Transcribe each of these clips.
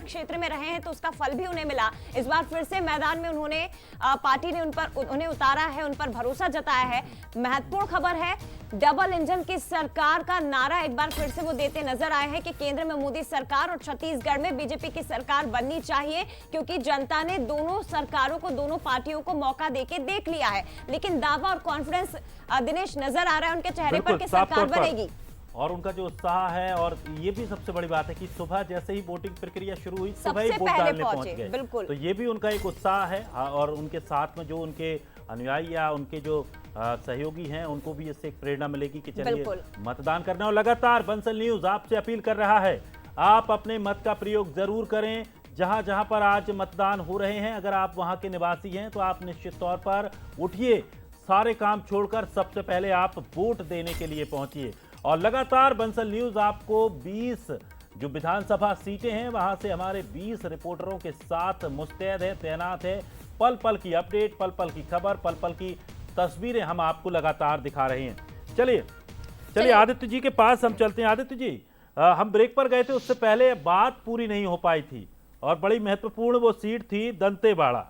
क्षेत्र में रहे हैं तो उसका फल भी उन्हें मिला। इस बार फिर से मैदान में उन्होंने पार्टी ने उन्हें उतारा है, उन पर भरोसा जताया है। महत्वपूर्ण खबर है, डबल इंजन की सरकार का नारा एक बार फिर से वो देते नजर आए हैं कि केंद्र में मोदी सरकार और छत्तीसगढ़ में बीजेपी की सरकार बननी चाहिए, क्योंकि जनता ने दोनों सरकारों को, दोनों पार्टियों को मौका देके देख लिया है। लेकिन दावा और कॉन्फिडेंस दिनेश नजर आ रहा है उनके चेहरे पर कि सरकार बनेगी और उनका जो उत्साह है। और ये भी सबसे बड़ी बात है कि सुबह जैसे ही वोटिंग प्रक्रिया शुरू हुई, सुबह ही वोट डालने पहुंच गए। बिल्कुल, तो ये भी उनका एक उत्साह है। और उनके साथ में जो उनके अनुयायी या उनके जो सहयोगी हैं, उनको भी इससे एक प्रेरणा मिलेगी कि चलिए मतदान करना। और लगातार बंसल न्यूज आपसे अपील कर रहा है, आप अपने मत का प्रयोग जरूर करें। जहां जहां पर आज मतदान हो रहे हैं, अगर आप वहां के निवासी हैं तो आप निश्चित तौर पर उठिए, सारे काम छोड़कर सबसे पहले आप वोट देने के लिए पहुंचिए। और लगातार बंसल न्यूज आपको 20 जो विधानसभा सीटें हैं वहां से हमारे 20 रिपोर्टरों के साथ मुस्तैद है, तैनात है। पल पल की अपडेट, पल पल की खबर, पल पल की तस्वीरें हम आपको लगातार दिखा रहे हैं। चलिए आदित्य जी के पास हम चलते हैं। आदित्य जी, हम ब्रेक पर गए थे, उससे पहले बात पूरी नहीं हो पाई थी और बड़ी महत्वपूर्ण वो सीट थी दंतेवाड़ा।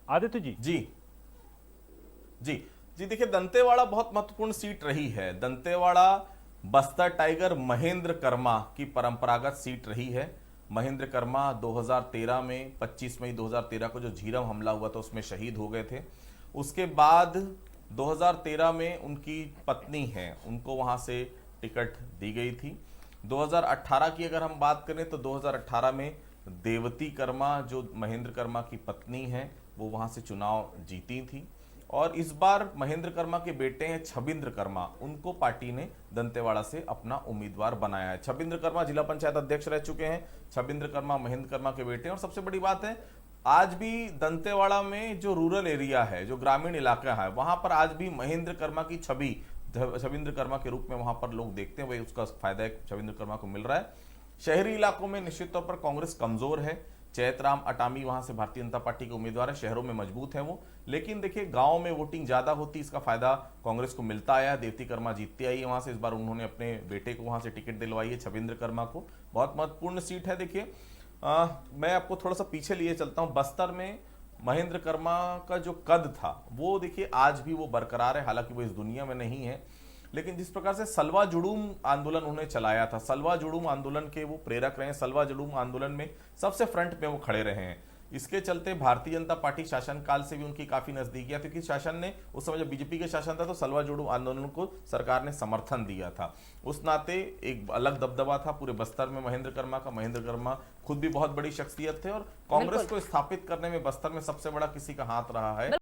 आदित्य जी। जी देखिए, दंतेवाड़ा बहुत महत्वपूर्ण सीट रही है। दंतेवाड़ा बस्तर टाइगर महेंद्र कर्मा की परंपरागत सीट रही है। महेंद्र कर्मा 2013 में 25 मई 2013 को जो झीरम हमला हुआ था उसमें शहीद हो गए थे। उसके बाद 2013 में उनकी पत्नी है, उनको वहां से टिकट दी गई थी। 2018 की अगर हम बात करें तो 2018 में देवती कर्मा जो महेंद्र कर्मा की पत्नी है वो वहां से चुनाव जीती थी। और इस बार महेंद्र कर्मा के बेटे हैं छबिंद्र कर्मा, उनको पार्टी ने दंतेवाड़ा से अपना उम्मीदवार बनाया है। छबिंद्र कर्मा जिला पंचायत अध्यक्ष रह चुके हैं। छबिंद्र कर्मा महेंद्र कर्मा के बेटे हैं। और सबसे बड़ी बात है, आज भी दंतेवाड़ा में जो रूरल एरिया है, जो ग्रामीण इलाका है, वहां पर आज भी महेंद्र कर्मा की छवि छबिंद्र कर्मा के रूप में वहां पर लोग देखते हैं। वही उसका फायदा छबिंद्र कर्मा को मिल रहा है। शहरी इलाकों में निश्चित तौर पर कांग्रेस कमजोर है। चैतराम अटामी वहां से भारतीय जनता पार्टी के उम्मीदवार है, शहरों में मजबूत है वो। लेकिन देखिए, गांव में वोटिंग ज्यादा होती, इसका फायदा कांग्रेस को मिलता आया। देवती कर्मा जीतती आई है वहां से। इस बार उन्होंने अपने बेटे को वहां से टिकट दिलवाई है, छबिंद्र कर्मा को। बहुत महत्वपूर्ण सीट है। देखिए, मैं आपको थोड़ा सा पीछे लिए चलता हूं। बस्तर में महेंद्र कर्मा का जो कद था वो देखिए आज भी वो बरकरार है, हालांकि वो इस दुनिया में नहीं है। लेकिन जिस प्रकार से सलवा जुड़ूम आंदोलन उन्होंने चलाया था, सलवा जुड़ूम आंदोलन के वो प्रेरक रहे हैं। सलवा जुड़ूम आंदोलन में सबसे फ्रंट पे वो खड़े रहे हैं। इसके चलते भारतीय जनता पार्टी शासनकाल से भी उनकी काफी नजदीकियां थी, क्योंकि शासन ने उस समय जब बीजेपी के शासन था तो सलवा जुड़ूम आंदोलन को सरकार ने समर्थन दिया था। उस नाते एक अलग दबदबा था पूरे बस्तर में महेंद्र कर्मा का। महेंद्र कर्मा खुद भी बहुत बड़ी शख्सियत थे और कांग्रेस को स्थापित करने में बस्तर में सबसे बड़ा किसी का हाथ रहा है।